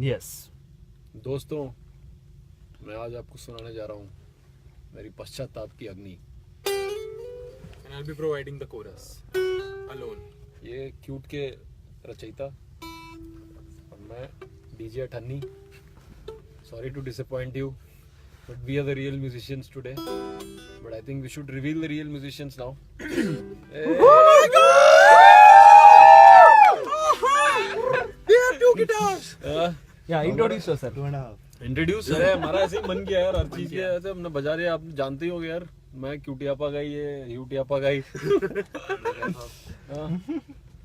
Yes दोस्तों, मैं आज आपको सुनाने जा रहा हूँ मेरी पश्चाताप की अग्नि। And I'll be providing the chorus alone. ये क्यूट के रचयिता और मैं डीजे अठन्नी। Sorry to disappoint you, but we are the real musicians today. But I think we should reveal the real musicians now. या इंट्रोड्यूस योरसेल्फ। इंट्रोड्यूस है हमारा ऐसे ही मन किया यार, हर चीज के ऐसे हमने बजा रहे, आप जानते ही होगे यार। मैं क्यूटियापा गाई, ये यूटियापा गाई।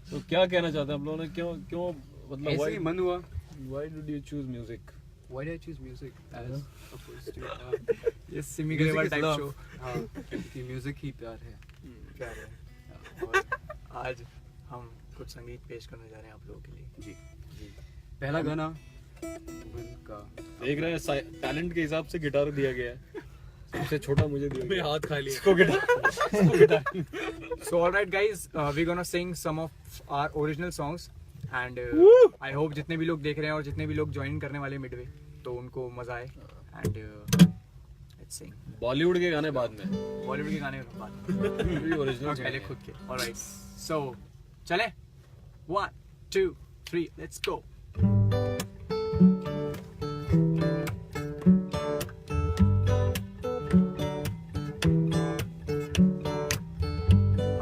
तो क्या कहना चाहते हैं आप लोगों ने, क्यों मतलब ऐसे ही मन हुआ। why did you choose music? Why did I choose music as opposed to ये सिमी ग्रेवल टाइप शो? हाँ, क्योंकि म्यूजिक ही प्यार है। प्यार है। और आज हम कुछ संगीत पेश करने जा रहे हैं आप लोगों के लिए। जी। पहला गाना का देख रहे हैं टैलेंट के हिसाब से गिटार दिया गया है। सबसे छोटा मुझे दिया मेरे गया। हाथ खाली है। इसको guitar. So alright guys, we're gonna sing some of our original songs and I hope जितने भी लोग देख रहे हैं और जितने भी लोग ज्वाइन करने वाले मिडवे, तो उनको मजा आए and let's sing. बॉलीवुड के गाने बाद में, बॉलीवुड के गाने बाद में ओरिजिनल पहले खुद के. Alright, so चले 1 2 3 let's go.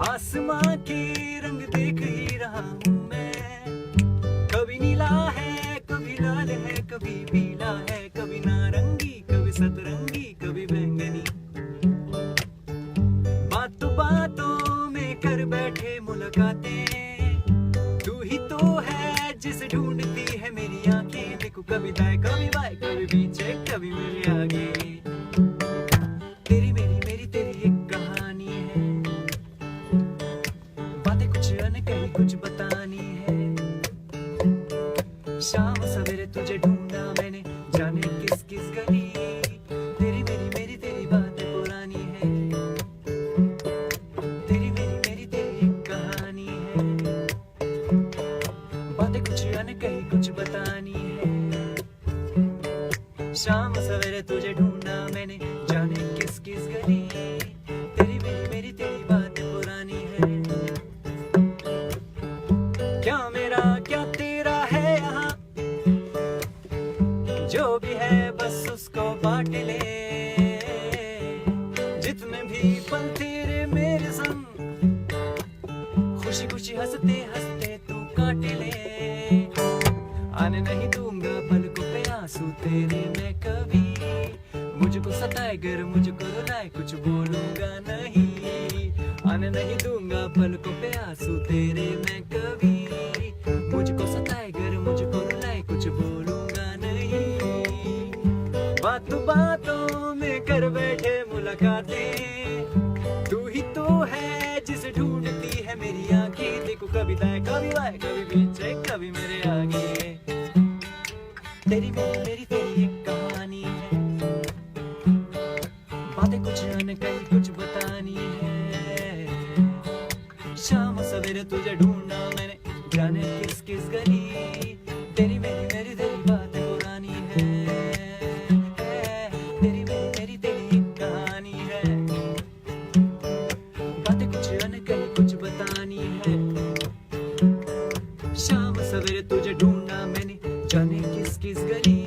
आसमां के रंग देख ही रहा हूँ मैं, कभी नीला है कभी लाल है कभी पीला है कभी नारंगी कभी सतरंगी कभी बैंगनी, बातों बातों में कर बैठे मुलाकातें, तू ही तो है जिसे ढूंढती है मेरी आंखें, देखो कभी दाएं कभी बाएं कभी पीछे कभी मेरे आगे, तेरी मेरी तेरी एक कहानी है, बातें कुछ अनकही कुछ बतानी है, शाम सवेरे तुझे ढूंढा मैंने जाने किस किस गली, तेरी मेरी तेरी बातें पुरानी है, तेरी मेरी तेरी एक कहानी है, बातें कुछ अनकही कुछ बतानी है, शाम सवेरे तुझे ढूंढा मैंने जाने किस किस गली, तेरी मेरी तेरी बातें पुरानी है, क्या मेरा क्या तेरा है यहाँ, जो भी है बस उसको बांट ले, जितने भी पल तेरे मेरे संग, खुशी खुशी हंसते हंसते तू काट ले, आने नहीं दूंगा पलकों पे आंसू तेरे मैं कभी, मुझको सताए गर मुझको रुलाए कुछ बोलूंगा नहीं, आने नहीं दूंगा पलकों पे आंसू तेरे मैं कभी, मुझको सताए गर मुझको रुलाए कुछ बोलूंगा नहीं, बातों बातों में कर बैठे मुलाकातें, तू ही तो है जिसे ढूंढती है मेरी आंखें, देखो कभी दाएं कभी बाएं कभी पीछे कभी मेरे आगे, तेरी मेरी तेरी एक कहानी है, बातें कुछ अनकही कुछ बतानी है, शाम सवेरे तुझे ढूंढा मैंने जाने किस किस गली, तेरी मेरी तेरी बातें पुरानी है, तेरी मेरी तेरी एक कहानी है, बातें कुछ अनकही कुछ बतानी है, शाम सवेरे तुझे ढूंढा मैंने जाने किस किस गली,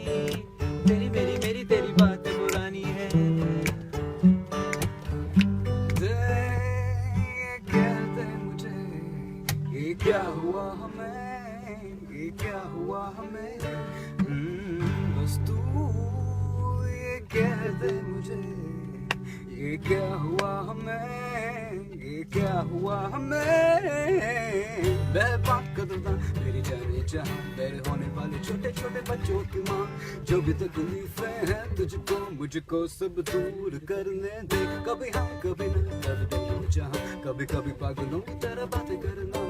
तेरी मेरी तेरी बातें पुरानी है, कहते मुझे ये क्या हुआ हमें, ये क्या हुआ हमें, बस तू ये कह दे मुझे ये क्या हुआ हमें, ये क्या हुआ हमें, मैं बात करता मेरी जाने जहाँ मेरे होने वाले छोटे छोटे बच्चों की माँ, जो भी तकलीफें हैं तुझको मुझको सब दूर करने दे, कभी हाँ कभी ना कभी दिल जहाँ कभी कभी पागलों की तरह बातें करना,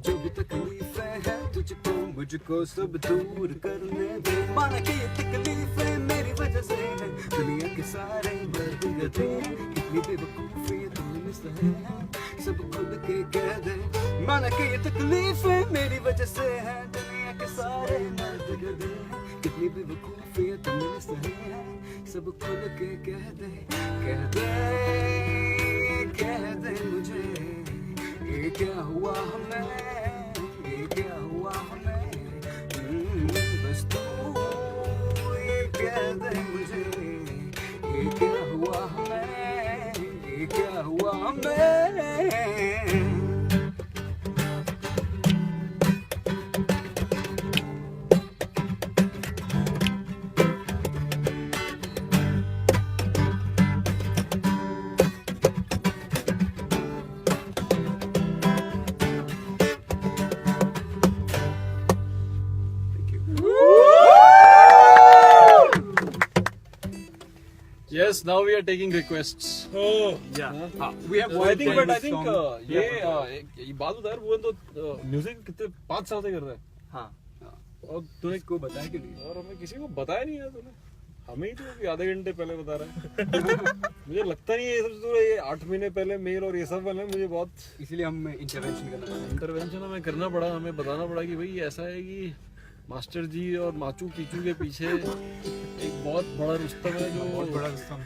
जो भी तकलीफें हैं तुझको मुझको सब दूर करने दे, माना कि ये तकलीफें मेरी वजह से है, दुनिया के सारे मर्द गधे हैं, कितनी बेवकूफी तुम सहे हैं, सब खुद के कह दे, माना कि ये तकलीफें मेरी वजह से है, दुनिया के सारे मर्द गधे हैं, अब खुल के कह दे मुझे ये क्या हुआ हमें, ये क्या हुआ हमें। बस तू ये कह दे मुझे ये क्या हुआ हमें, ये क्या हुआ हमें। Yes, now we are taking requests. Yeah. We have I think, but I this think song. ये बात बता यार, वो तो म्यूजिक कितने 5 साल से कर रहा है हाँ, और तूने इसको बताया कि नहीं? और हमें किसी को बताया नहीं है तूने, हमें ही तो अभी आधे घंटे पहले बता रहा है। मुझे लगता नहीं है ये सब, ये 8 महीने पहले मेल और ये सब वाले मुझे बहुत इसलिए हम इंटरवेंशन करना चाहते इंटरवेंशन हमें करना पड़ा, हमें बताना पड़ा कि भाई ऐसा है कि मास्टर जी और माचू पीचू के पीछे एक बहुत बड़ा रुस्तम है जो बहुत बड़ा रुस्तम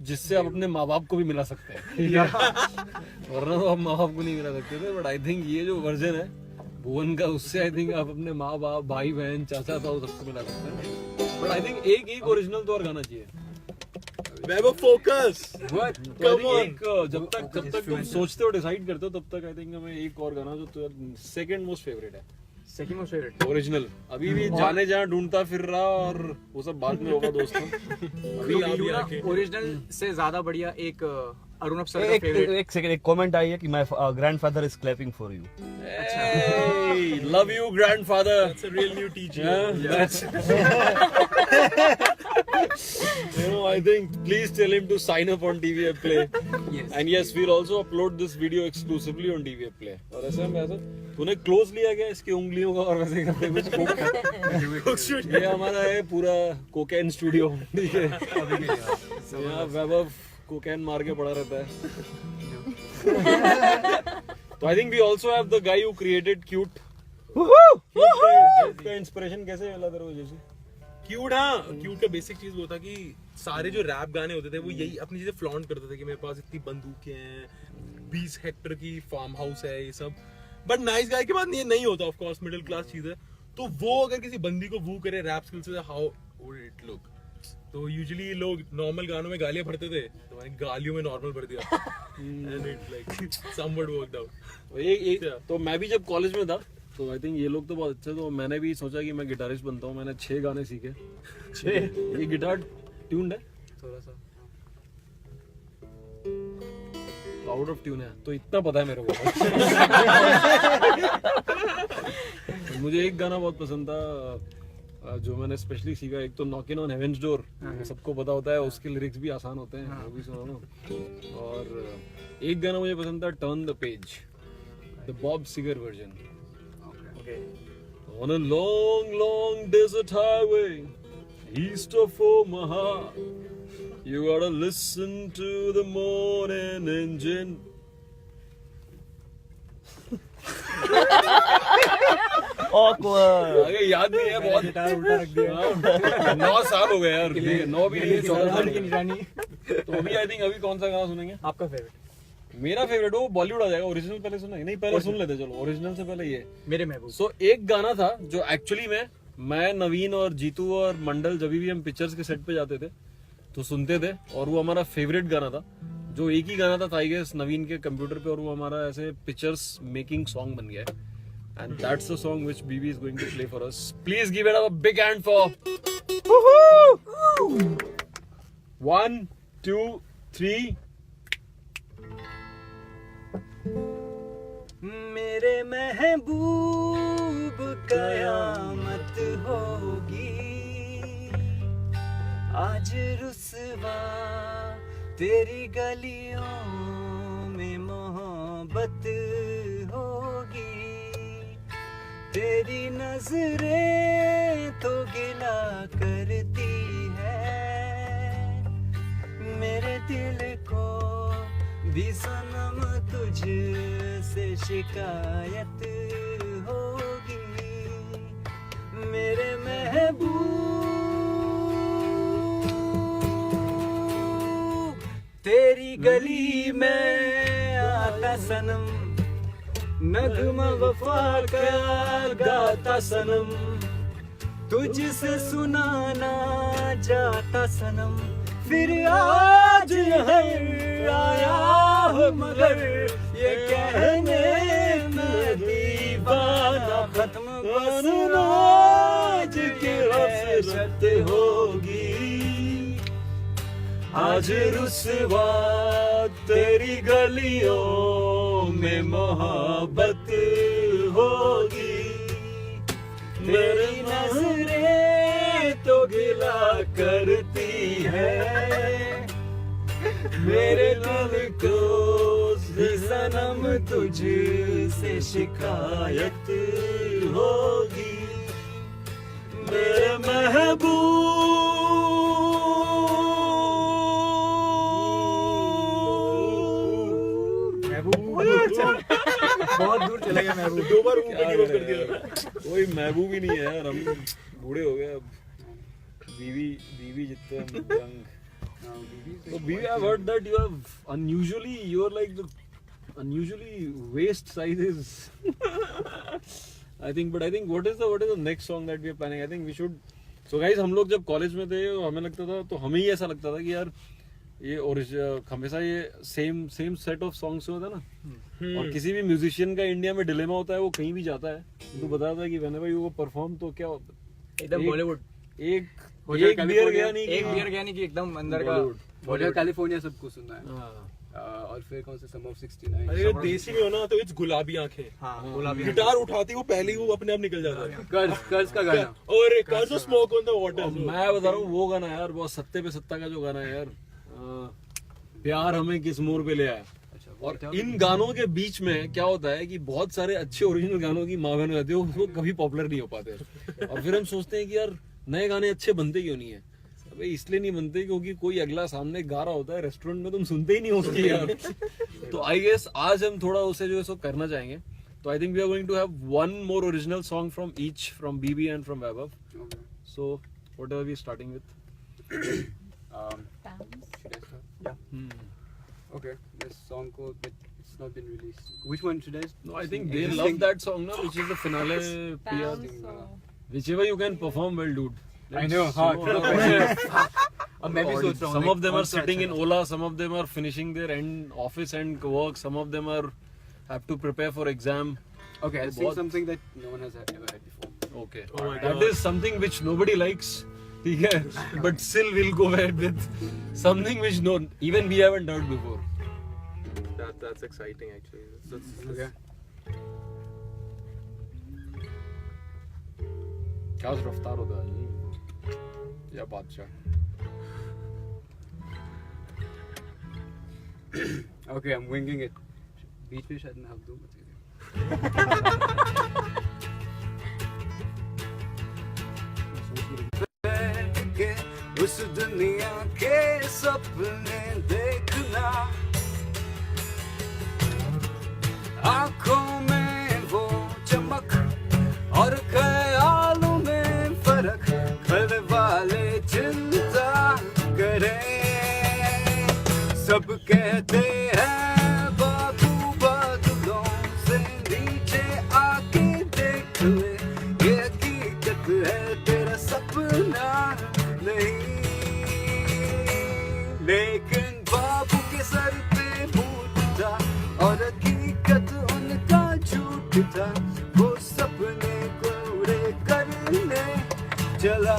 जिससे आप अपने माँ बाप को भी मिला सकते हैं। वरना तो आप माँ बाप को नहीं मिला सकते थे, बट आई थिंक ये जो वर्जन है भुवन का, उससे आई थिंक आप अपने माँ बाप, भाई बहन, चाचा ताऊ सबको मिला सकते हैं। बट आई थिंक एक ओरिजिनल तो और गाना चाहिए। फोकस जब तक तुम सोचते हो, डिसाइड करते हो, तब तक आई थिंक हमें एक और गाना जो सेकंड मोस्ट फेवरेट है, सेकंड मोस्ट फेवरेट ओरिजिनल। अभी भी जाने जहाँ ढूंढता फिर रहा, और वो सब बाद में होगा दोस्तों। अभी ओरिजिनल से ज्यादा बढ़िया एक अरुणव सर का फेवरेट। एक सेकंड, एक कमेंट आई है कि my grandfather is clapping for you. Love you grandfather, that's a real new teacher. You know, I think please tell him to sign up on DVF Play. Yes. And yes, we'll also upload this video exclusively on DVF Play. और ऐसा में ऐसा तूने close लिया गया इसकी उंगलियों का और वैसे करते कुछ ये हमारा है पूरा कोकेन स्टूडियो, ठीक है। यहाँ वैभव कोकेन मार के पड़ा रहता है। तो I think we also have the guy who created Cute. का इंस्पिरेशन कैसे मिला तेरे को जैसे? क्यूट, हाँ क्यूट का बेसिक चीज वो था कि सारे जो रैप गाने होते थे वो यही अपनी चीजें फ्लॉन्ट करते थे कि मेरे पास इतनी बंदूकें हैं, 20 हेक्टर की फार्म हाउस है, ये सब। बट नाइस गाय के बाद ये नहीं होता, ऑफ कोर्स मिडिल क्लास चीज है। तो वो अगर किसी बंदी को वू करे रैप स्किल से, हाउ वुड इट लुक? तो यूजुअली लोग नॉर्मल गानों में गालियां भरते थे, तो मैंने गालियों में नॉर्मल भर दिया and it like somewhat worked out. तो मैं भी जब कॉलेज में था तो आई थिंक ये लोग तो बहुत अच्छे, तो मैंने भी सोचा कि मैं गिटारिस्ट बनता हूँ। मैंने 6 गाने सीखे। 6 ये गिटार ट्यून्ड है थोड़ा सा, आउट ऑफ ट्यून है, तो इतना पता है मेरे को। मुझे एक गाना बहुत पसंद था जो मैंने स्पेशली सीखा, एक तो नॉकिंग ऑन हेवेंस डोर, सबको पता होता है, उसके लिरिक्स भी आसान होते हैं, वो भी सुना ना। और एक गाना मुझे पसंद था, turn the page, the Bob Seger version. On a long, long desert highway, east of Omaha, you gotta listen to the morning engine. Awkward. आगे याद नहीं है बहुत। गिटार उल्टा रख दिया। 9 साल हो गए यार, 9 भी नहीं, 14 साल की निशानी। तो अभी आई थिंक अभी कौन सा गाना सुनेंगे? आपका फेवरेट? मेरा फेवरेट वो बॉलीवुड आ जाएगा। ओरिजिनल पहले सुनेंगे? नहीं पहले सुन लेते, चलो ओरिजिनल से पहले ये मेरे महबूब। सो एक गाना था जो एक्चुअली मैं नवीन और जीतू और मंडल जब भी हम पिक्चर्स के सेट पे जाते थे तो सुनते थे, और वो हमारा फेवरेट गाना था, जो एक ही गाना था आई गेस नवीन के कंप्यूटर पे, और वो हमारा ऐसे पिक्चर्स मेकिंग सॉन्ग बन गया है। And that's the song which BB is going to play for us. Please give it a big hand for 1 2 3। मेरे महबूब कयामत होगी, आज रुसवा तेरी गलियों में मोहब्बत होगी, तेरी नजरें तो गिला करती है, मेरे दिल को भी सनम तुझ से शिकायत होगी, मेरे महबूब में आता सनम, नगमा वफा का गाता सनम, तुझसे सुनाना जाता सनम, फिर आज यहाँ आया हूँ मगर ये कहने में दीवाना, खत्म बस आज की हसरत होगी, आज रुसवा तेरी गलियों में मोहब्बत होगी, मेरी नजरें तो गिला करती है, मेरे दिल को भी सनम तुझसे शिकायत होगी, मेरे बहुत दूर चले गए महबूब, 2 बार गिव कर दिया। कोई महबूब ही नहीं है यार, हम बूढ़े हो गए अब, बीवी जितने हम young. So BB, I've heard that you have you're like the unusually waist sizes. I think what is the next song that we are planning? I think we should. So guys, हम लोग जब college में थे हमें लगता था, तो हमें ही ऐसा लगता था कि यार ये हमेशा ये सेम सेट ऑफ सॉन्ग्स होता है ना, और किसी भी म्यूजिशियन का इंडिया में डिलेमा होता है, वो कहीं भी जाता है तो बता रहा था कि मैंने भाई वो परफॉर्म तो क्या एकदम बॉलीवुड, एक बियर गया नहीं, एक बियर गया नहीं कि एकदम अंदर का होटल कैलिफोर्निया सबको सुनना है। और फिर कौन से सम ऑफ 69। अरे देसी में हो ना तो इट्स गुलाबी आंखें। हाँ, गुलाबी गिटार उठाती वो पहले ही वो अपने आप निकल जाता है। कर्ज का गाना, और कर्ज स्मोक ऑन द वाटर। मैं बता रहा हूँ वो गाना यार, बहुत सत्ते पे सत्ता का जो गाना है यार, प्यार हमें किस मोड़ पे ले आया। और इन गानों के बीच में क्या होता है कि बहुत सारे अच्छे ओरिजिनल गानों की माँ बहन रहती है, वो कभी पॉपुलर नहीं हो पाते, और फिर हम सोचते हैं कि यार नए गाने अच्छे बनते क्यों नहीं है। अबे इसलिए नहीं बनते क्योंकि कोई अगला सामने गा रहा होता है, रेस्टोरेंट में तुम सुनते ही नहीं हो उसकी यार। तो आई गेस आज हम थोड़ा उसे जो है सो करना चाहेंगे। तो I think we are going to have one more original song from each, from BB and from Vaibhav. So what are we starting with? should I start? Yeah. Okay, this song called, it's not been released. Which one should I? No, I think they love that song now, which is the finale. Whichever you can perform well, dude. I know. मैं भी सोच रहा हूँ. Some of them are sitting in Ola, some of them are finishing their office and work, some of them are have to prepare for exam. Okay, I'll sing something that no one has ever heard before. Okay. Oh my That God. is something which nobody likes. ठीक है, but still we'll go ahead with something which even we haven't heard before. That's exciting actually. Okay. क्या रफ्तार होता है या बादशाह? Okay, I'm winging it. बीच में शायद मैं हक दूँ मुझे। उस दुनिया के सपने देखना, आँखों में वो चमक और ख्यालों में फर्क, घर वाले चिंता करें, सब कहते हैं बाबू बादलों से नीचे आके देख ले, ये हकीकत है तेरा सपना नहीं, लेकिन बाबू के सर पे भूत था और हकीकत उनका झूठ था, वो सपने को उड़े करने चला।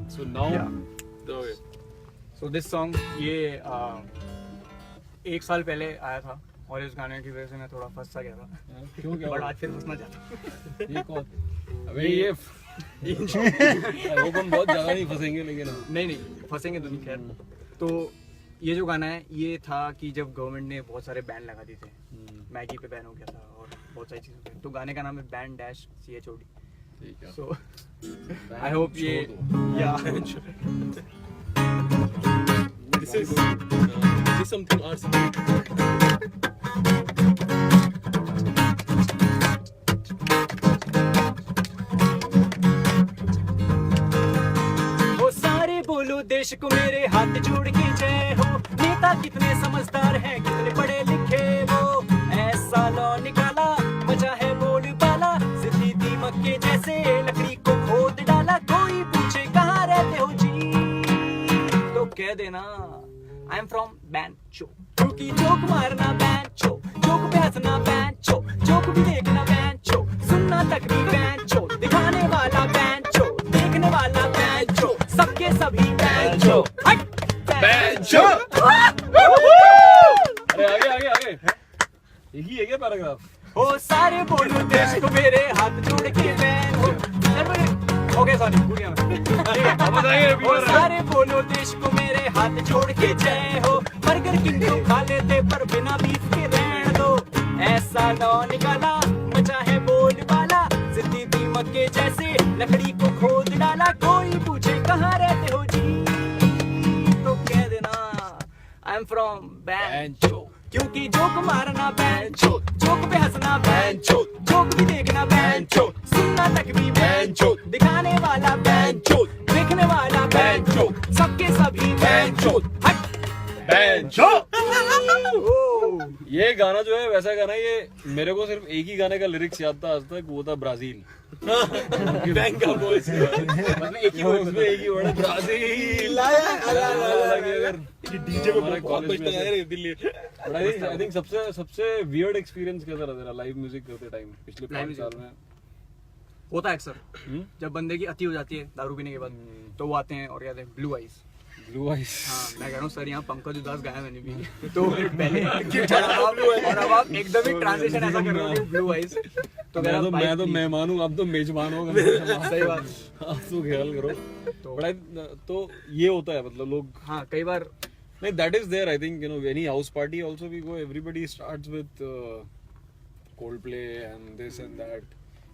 So now, Okay. So this song ये 1 साल पहले आया था और इस गाने की वजह से मैं थोड़ा फंस सा गया था, क्यों क्या बट हुआ? आज फिर फंसना चाहता हूँ। ये कौन? अबे ये I hope हम बहुत ज्यादा नहीं फंसेंगे, लेकिन नहीं फंसेंगे तो नहीं, खैर। तो ये जो गाना है ये था कि जब गवर्नमेंट ने बहुत सारे बैन लगा दिए थे, मैगी पे बैन हो गया था और बहुत सारी चीज़ों पे, तो गाने का नाम है बैन डैश CHOD। ठीक है। सो आई होप ये या This is something Arsenal. वो सारे बोलो देश को मेरे हाथ जोड़ के जय हो। नेता कितने समझदार हैं, कितने पढ़े लिखे वो। ऐसा लॉ निकाला, मचा है बोलबाला। सिद्धि दीमक के जैसे लकड़ी को खोद डाला। कोई पूछे कहाँ रहते हो जी, तो कह देना आई एम फ्रॉम बैंचो। क्योंकि जोक मारना बैंचो, जोक पे हंसना बैंचो, जोक भी देखना बैंचो, सुनना तक भी बैंचो, दिखाने वाला बैंचो, देखने वाला बैंचो, सबके सभी बैंचो। बैंचो। अरे आगे आगे आगे, यही है क्या पैराग्राफ? हो सारे बोलो देश को मेरे हाथ जोड़ के बैन हो। ओके सॉरी भूल गया मैं। ठीक है, अब बताइए हो सारे बोलो देश को मेरे हाथ जोड़ के जय हो। बर्गर किंग तो खा लेते पर बिना बीफ के रहने दो। ऐसा लॉ निकाला, मचा है बोलबाला। सिद्धि दीमक के जैसे लकड़ी को खोद डाला। कोई पूछे कहाँ रहते हो जी, तो कह देना आई एम फ्रॉम बैंचो। क्योंकि जोक मारना बैंचो, जोक पे हंसना बैंचो, जोक भी देखना बैंचो, सुनना तक भी बैंचो, दिखाने वाला बैंचो, देखने वाला बैंचो, सबके सभी बैंचो। बैंचो। ये गाना जो है वैसा गाना है, ये मेरे को सिर्फ एक ही गाने का लिरिक्स याद था आज तक, वो था ब्राजील। बैंक का बॉयज मतलब एक ही वर्ड, उसमें एक ही वर्ड है ब्राजील। अगर डीजे पे बहुत बजता है दिल्ली। आई थिंक सबसे वियर्ड एक्सपीरियंस कैसा रहा तेरा लाइव म्यूजिक करते टाइम पिछले 5 साल में? होता है अक्सर जब बंदे की अति हो जाती है दारू पीने के बाद, तो वो आते हैं और कहते हैं ब्लू आइज। Blue eyes. हाँ, मैं कह रहा हूँ सर यहाँ पंकज उदास गाया मैंने भी 2 मिनट पहले। और अब आप एकदम ही ट्रांजिशन ऐसा कर रहे हो ब्लू आइज। तो मैं तो मेहमान हूँ, अब तो मेजबान होगा। सही बात। आप तो ख्याल करो। तो ये होता है, मतलब लोग, हाँ कई बार नहीं, that is there. I think, you know, any house party also we go, everybody starts with Coldplay and this and that.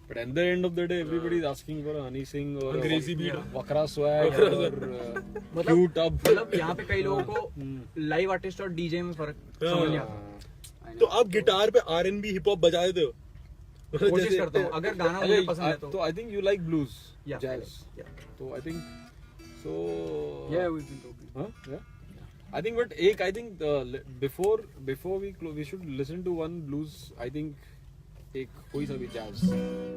But at the end of the day, everybody is asking for a Honey Singh or Crazy beat. Wakra Swag or Cute Up. मतलब यहाँ पे कई लोगों को live artist और DJ में फर्क समझ नहीं आता। तो आप गिटार पे R&B हिप हॉप बजा देते हो? कोशिश करता हूँ अगर गाना मुझे पसंद है तो I think you like blues, Yeah, jazz. yeah. So I think so. Yeah, we've been talking. Huh? Yeah. I think, but I think before we should listen to one blues. I think एक कोई सा भी jazz,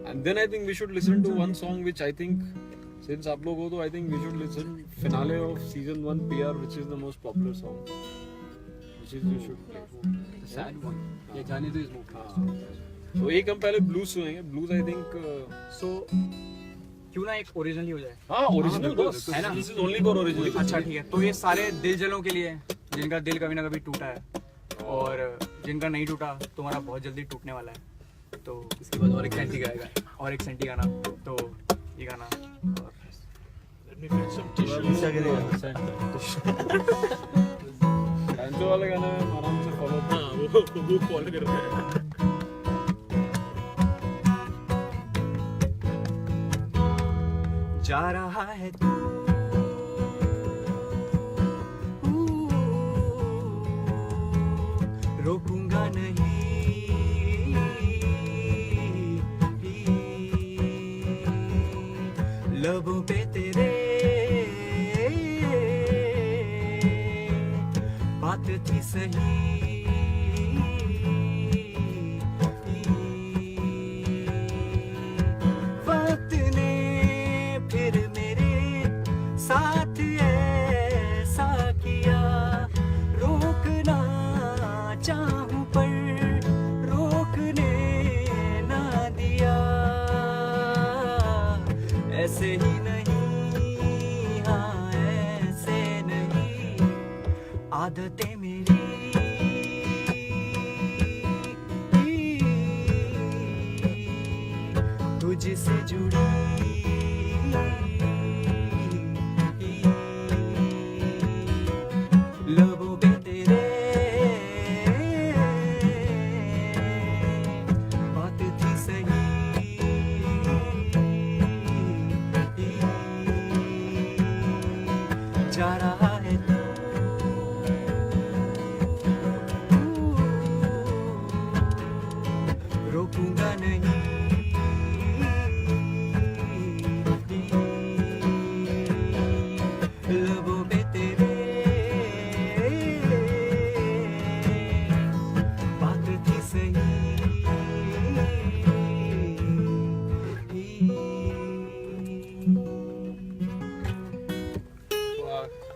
and then I think we should listen to one song which I think, since आप लोग हो तो I think we should listen finale of season 1 PR, which is the most popular song, which is you should play. The sad one. ये जाने दो इस movie. हाँ। तो एक हम पहले blues सुनेंगे। Blues I think So क्यों ना एक ओरिजिनली हो जाए। हाँ ओरिजिनल बस है ना? This is only for original। अच्छा ठीक है, तो ये सारे दिल जलों के लिए जिनका दिल कभी ना कभी टूटा है और जिनका नहीं टूटा तुम्हारा बहुत जल्दी टूटने वाला है। तो इसके बाद और एक सेंटी गाएगा और एक सेंटी गाना, तो ये गाना और बैंचो वाले गाने में आराम से फॉलो। हाँ वो फॉलो कर रहे हैं। जा रहा है तू रोकूंगा नहीं, लबों पे तेरे बात थी सही, वक्त ने फिर मेरे साथ ऐसा किया, रोकना चाहूं पर रोकने ना दिया, ऐसे ही नहीं, हाँ ऐसे नहीं, आदतें मेरी तुझसे जुड़ी, लबों पे तेरे बात थी सही, जा रहा है तू रोकूंगा नहीं लबों पे तेरे बात थी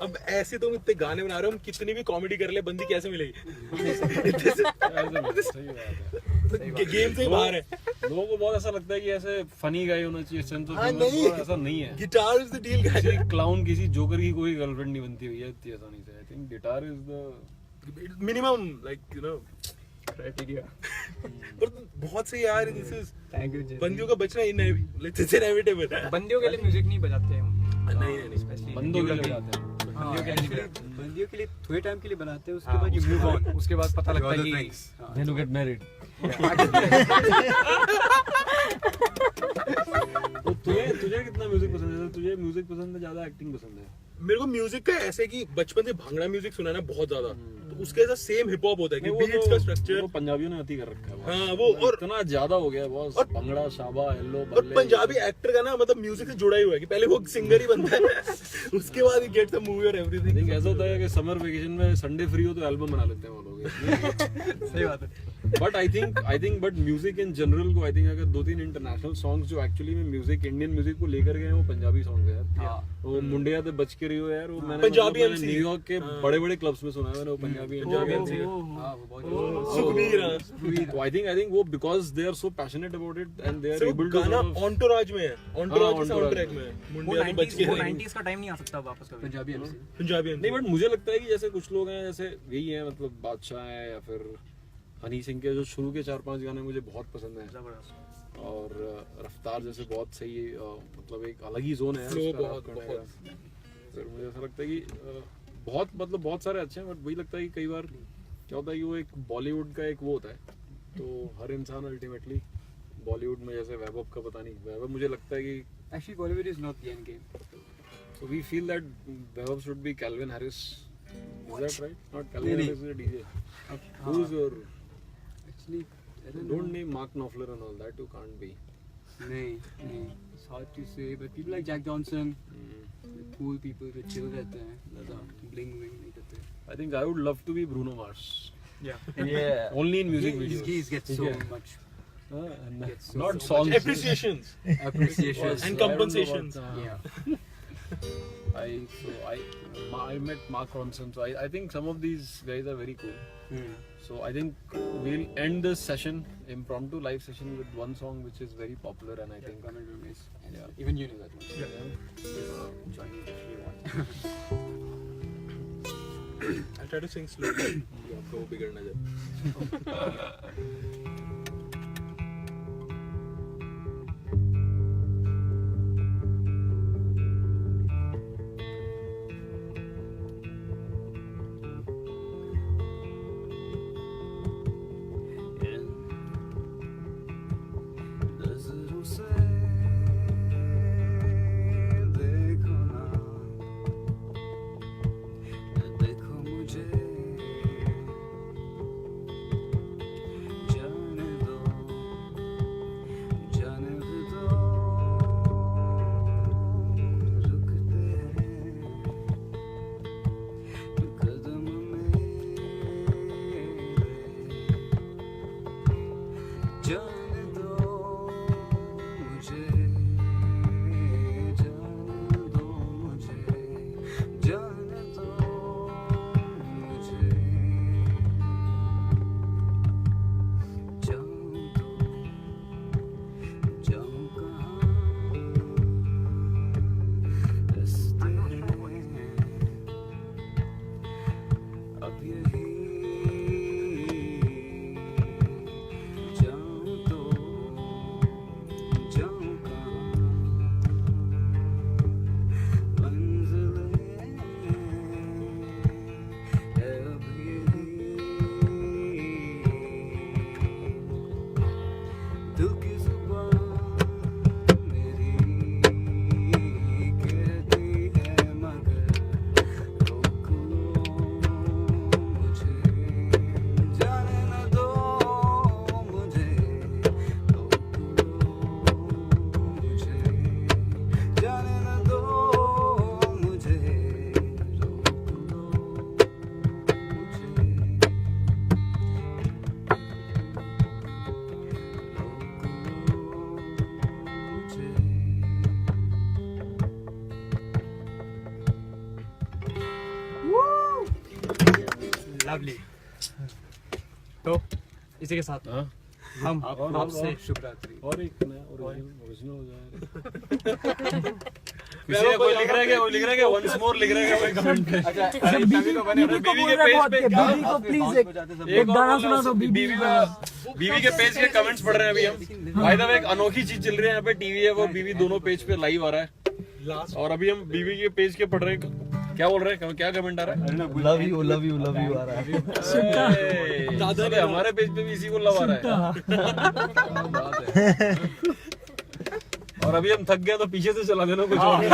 अब ऐसे तुम इतने गाने बना रहे हो, हम कितनी भी कॉमेडी कर ले बंदी कैसे मिलेगी? गेम से ही बाहर है। लोगों को बहुत ऐसा लगता है कि ऐसे फनी गाय होना चाहिए, सेंस ऑफ हाँ, ह्यूमर, नहीं। ऐसा नहीं है। Guitar is the deal guys. किसी क्लाउन, किसी जोकर की कोई गर्लफ्रेंड नहीं बनती हुई है इतनी आसानी से। I think guitar is the minimum like you know criteria पर बहुत सही यार, दिस इज थैंक यू बंदियों का बचना इनएविटेबल है। बंदियों के लिए म्यूजिक नहीं बजाते हम नहीं स्पेशली बंदों के लिए जाते हैं। बंदियों के लिए बंदियों के लिए थोड़े टाइम के लिए बनाते हैं, उसके बाद यू मूव ऑन, उसके बाद पता लगता है कि Then you get married. तो तुझे कितना म्यूजिक पसंद है? तुझे म्यूजिक पसंद है ज्यादा, एक्टिंग पसंद है? मेरे को म्यूजिक का ऐसे कि बचपन से भांगड़ा म्यूजिक सुना ना बहुत ज्यादा, तो उसके ऐसा सेम हिप हॉप होता है कि बीट्स का स्ट्रक्चर। वो पंजाबियों ने अति कर रखा है। हाँ, वो और इतना ज्यादा हो गया है बॉस। और- भंगड़ा, शाबा, हेलो, और पंजाबी एक्टर का ना मतलब म्यूजिक से जुड़ा ही हुआ है कि पहले वो सिंगर ही बनता है उसके बाद ही गेट्स द मूवी और एवरीथिंग। ऐसा होता है कि समर वेकेशन में संडे फ्री हो तो एल्बम बना लेते हैं वो लोग। सही बात है। But I think but music in general को, आई थिंक अगर 2-3 इंटरनेशनल सॉन्ग्स जो एक्चुअली में म्यूजिक, इंडियन म्यूजिक को लेकर गए हैं, वो पंजाबी सॉन्ग है यार। हाँ। वो मुंडिया ते बच के रही हो यार, वो मैंने पंजाबी मैंने MC न्यूयॉर्क के बड़े बड़े क्लब्स में सुना है मैंने वो पंजाबी MC। हाँ, वो बहुत सुखबीर तो आई थिंक वो because they are so passionate about it and they are सिर्फ एबल टू गाना ऑन्टोराज में है, ऑन्टोराज के Entourage साउंड ट्रैक में है। मुंडिया तो बच के वो रही। 90s का टाइम नहीं आ सकता वापस कभी। पंजाबी MC पंजाबी नहीं, बट मुझे लगता है कि जैसे कुछ लोग हैं, जैसे यही है मतलब बादशाह है या फिर हनी सिंह के जो शुरू के 4-5 गाने मुझे बहुत पसंद है। जबरदस्त। और रफ्तार जैसे बहुत सही मतलब एक अलग ही जोन है यार Flow उसका बहुत- rap करने का। फिर मुझे ऐसा लगता है कि बहुत सारे अच्छे हैं, बट वही लगता है कि कई बार क्या होता है कि वो एक बॉलीवुड का एक वो होता है, तो हर इंसान अल्टीमेटली बॉलीवुड में जैसे वैभव का पता नहीं, वैभव मुझे लगता है कि actually Bollywood is not the end game. so we feel that Vaibhav should be Calvin Harris. Is that right? Not Calvin नहीं, Harris is a DJ. हाँ। Who's your? Actually I don't know. Don't name Mark Knopfler and all that. You can't be. नहीं, it's hard to say, but people like Jack Johnson, cool people जो chill रहते हैं, ज़्यादा bling नहीं करते। I think I would love to be Bruno Mars. Yeah. Only in music He videos. gets so Yeah. much And Gets so not much songs. Appreciations appreciation. and compensations. Yeah. I met Mark Ronson. So I think some of these guys are very cool. So I think we'll end this session, impromptu live session, with one song which is very popular, and I think Comment room is, and Yeah. even you know that one. Join it if you want. I'll try to sing slowly. आपको वो बिगड़ना जब। नज़रों से देखो ना, देखो मुझे, जाने दो, जाने दो, रुकते हैं कदम मेरे, जाने दो मुझे, जाने दो मुझे, जाने दो मुझे, जाऊं तो जाऊं कहाँ, रास्ते हैं अब यही, जाऊं तो लवली। तो इसी के साथ हाँ हम आपसे शुभ रात्रि। और एक नया ओरिजिनल हो जाए। किसी ने कोई लिख रहा है क्या? कोई लिख रहा है क्या? वंस मोर लिख रहा है क्या? कोई कमेंट पे? अच्छा बीवी को बने बीवी के पेज पे बीवी को प्लीज एक गाना सुना दो बीवी के पेज के कमेंट्स पढ़ रहे हैं अभी हम। भाई साहब एक अनोखी चीज चल रही है यहाँ पे, टीवी है वो बीवी दोनों पेज पे लाइव आ रहा है। और अभी हम बीवी के पेज के पढ़ रहे हैं। क्या बोल रहे हैं? क्या कमेंट आ रहा है? लव यू आ रहा है। दादा हमारे पेज पे भी इसी को लव आ रहा है। क्या बात है। और अभी हम थक गए तो पीछे से चला देना कुछ और।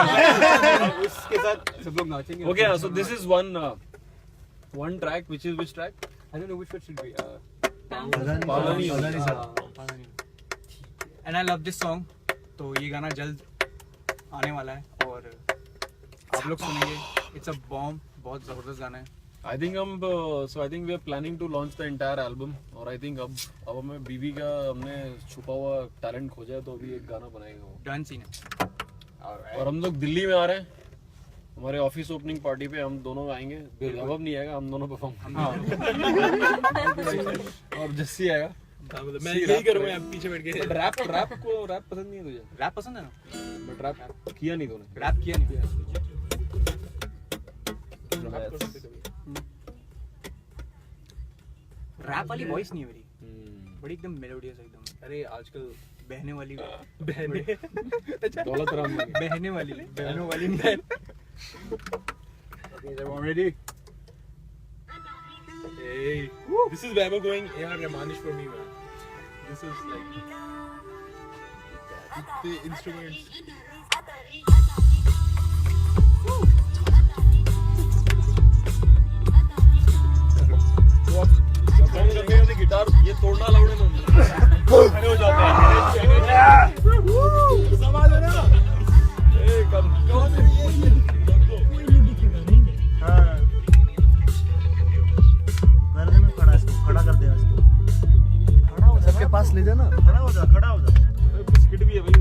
उसके साथ सब लोग नाचेंगे। Okay, so this is one track, which is which track? I don't know which one should be. Palani. And I love this song. तो ये गाना जल्द आने वाला है और आप लोग सुनेंगे। इट्स अ बॉम्ब, बहुत जबरदस्त गाना है। I think we are planning to launch the entire album. और I think अब हमें बीवी का हमने छुपा हुआ टैलेंट खोजा है तो अभी एक गाना बनाएगा वो। डन सीन है। और हम लोग दिल्ली में आ रहे हैं, हमारे ऑफिस ओपनिंग पार्टी पे हम दोनों आएंगे। अब नहीं आएगा, हम दोनों परफॉर्म और जस्सी आएगा। मैं यही करूँगा आप पीछे बैठ के। रैप पसंद नहीं है तुझे? रैप पसंद है ना? बट रैप किया नहीं तूने। रैप किया नहीं। रैप वाली वॉइस नहीं है मेरी, बड़ी एकदम मेलोडियस एकदम। अरे आजकल बहने वाली बहने दौलत राम ने बहने वाली बहनों वाली बहन। Okay, everyone ready? Hey, this is where we're going. Yeah, Ramanish for me, man. This is like the instruments. Guitar ये तोड़ना लाउड है। खड़े हो जाते हैं। समाज है ना। कर देना खड़ा, इसको खड़ा कर देना, इसको खड़ा हो जा। सबके पास ले जाना, खड़ा हो जा। बिस्किट भी है भाई।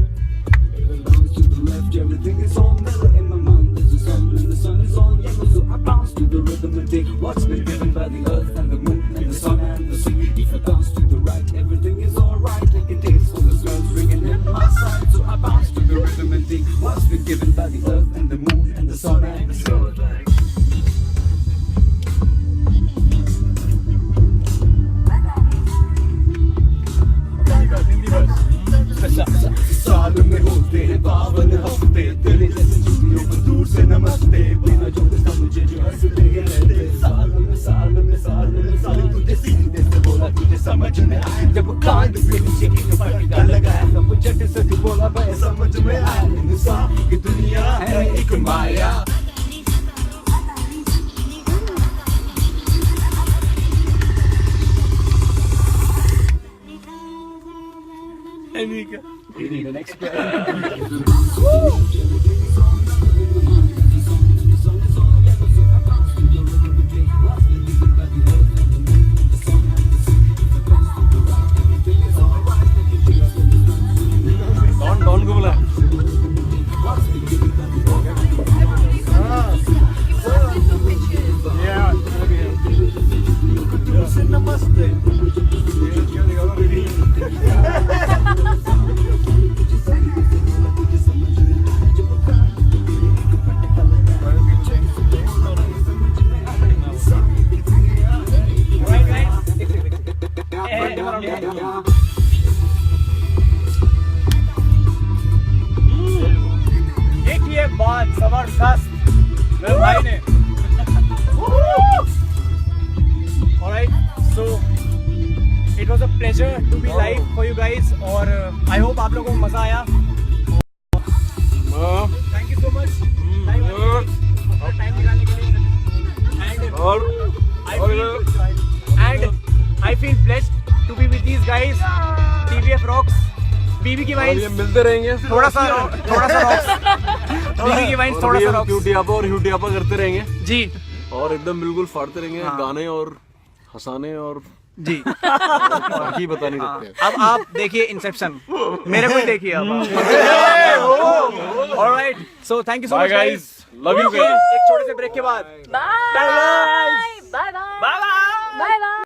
To the left, everything is on. Never in my mind, there's a sun and the sun is on. Yeah, so I bounce to the rhythm and take what's been given by the earth and the moon and the sun and the sea. If I bounce to the right, everything is alright. I can taste all the smells ringing in my side. So I bounce to the rhythm and take what's been given by the earth and the moon and the sun and the sea. साल में होते हैं पावन हफ्ते, तेरे जैसे चुटियों को दूर से नमस्ते। बिना जो समझे जो हंसते रहते, साल तुझे सीधे से बोला तुझे समझ में आया। जब कांड से नीचे की फटका लगाया तब झट से तू बोला भाई समझ में आया। इंसान की दुनिया है एक माया। The next डॉन को बोला। देखिए बात जबरदस्त मेरे भाई ने। Alright, so it was a pleasure to be live for you guys और I hope आप लोगों को मजा आया। Thank you so much time निकालने के लिए। And I feel blessed to be with these guys. TVF rocks. बीवी की वाइन्स मिलते रहेंगे। थोड़ा सा रॉक्स। बीवी की वाइन्स थोड़ा सा रॉक्स। ह्यूटियापा करते रहेंगे जी। और एकदम बिल्कुल फाड़ते रहेंगे। गाने और हंसाने और जी बाकी बता नहीं सकते। अब आप देखिए इंसेप्शन, मेरे को देखिए अब। Alright, so thank you so much guys, love you. एक छोटे से ब्रेक के बाद bye bye bye. Bye bye.